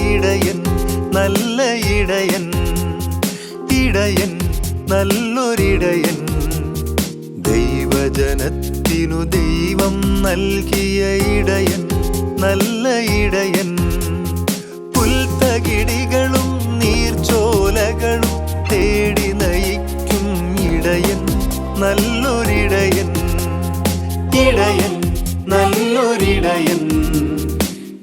ഇടയൻ നല്ല ഇടയൻ ഇടയൻ നല്ലൊരിടയൻ ദൈവജനത്തിനു ദൈവം നൽകിയ ഇടയൻ നല്ല ഇടയൻ പുൽത്തകിടികളും നീർച്ചോലകളും തേടി നയിക്കും ഇടയൻ നല്ലൊരിടയൻ ഇടയൻ നല്ലൊരിടയൻ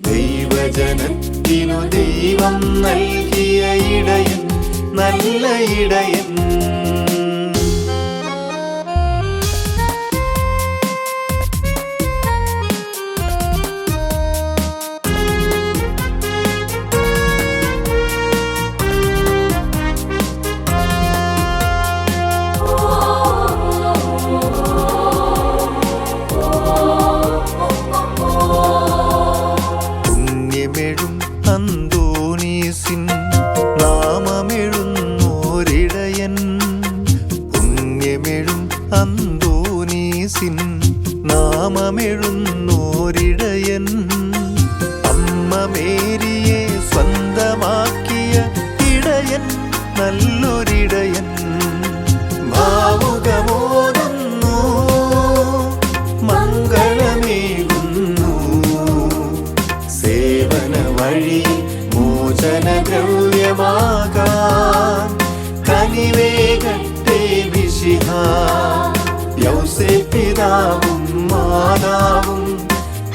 ദൈവജനത്തിനു ദൈവം നൽകിയ ഇടയൻ നല്ല ഇടയൻ അന്തോനീസിൻ നാമമെഴുന്നോരിടയൻ പുണ്യമെഴും അന്തോനീസിൻ നാമമെഴുന്നോരിടയൻ അമ്മ മേരിയെ സ്വന്തമാക്കിയ ഇടയൻ നല്ലൊരിടയൻ ഭാവുകമോതുന്നു മംഗളമേകുന്നു സേവന വഴി മോചനദ്രവ്യമാകാൻ കനിവേകട്ടെ വിശിഹ യൗസേപ്പിതാവും മാതാവും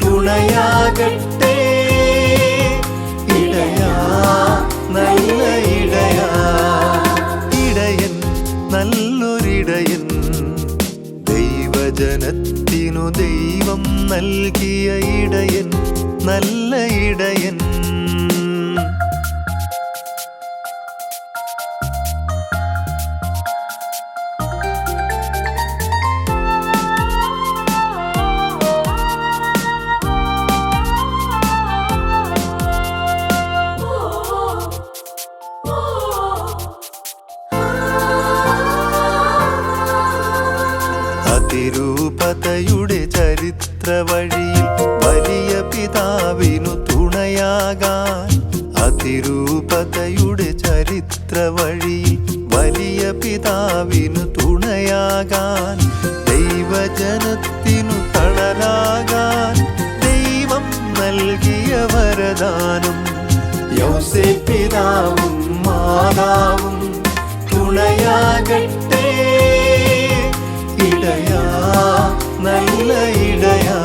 തുണയാകട്ടെ ഇടയാ നല്ല ഇടയാ ഇടയൻ നല്ലൊരിടയൻ ദൈവജനത്തിനു ദൈവം നൽകിയ ഇടയൻ നല്ല ഇടയൻ അതിരൂപതയുടെ ചരിത്ര വഴിയിൽ വലിയ പിതാവിനു തുണയാകാൻ അതിരൂപതയുടെ ചരിത്ര വഴിയിൽ വലിയ പിതാവിനു തുണയാകാൻ ദൈവജനത്തിനു തണലാകാൻ ദൈവം നൽകിയ വരദാനം യൗസേപ്പിതാവും മാതാവും തുണയാകട്ടെ ഇടയാ നല്ല ഇടയാ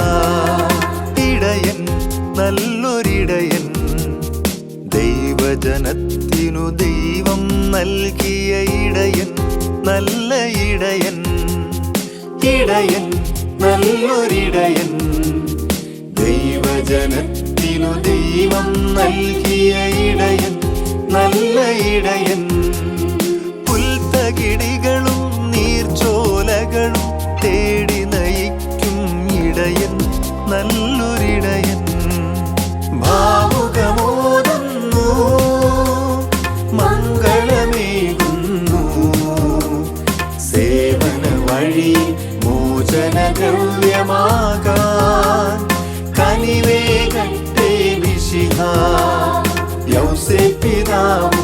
ഇടയൻ നല്ലൊരിടയൻ ദൈവജനത്തിനു ദൈവം നൽകിയ ഇടയൻ നല്ല ഇടയൻ ഇടയൻ നല്ലൊരിടയൻ ദൈവജനത്തിനു ദൈവം നൽകിയ ഇടയൻ നല്ല ഇടയൻ പുൽത്തകിടികളും നീർച്ചോലകളും തേടി നയിക്കും ഇടയൻ നല്ലൊരിടയൻ ഭാവുകമോതുന്നു മംഗളമേകുന്നു സേവന വഴി മോചനദ്രവ്യമാകാൻ കനിവേകട്ടെ വിശിഹ യൗസേപ്പിതാവും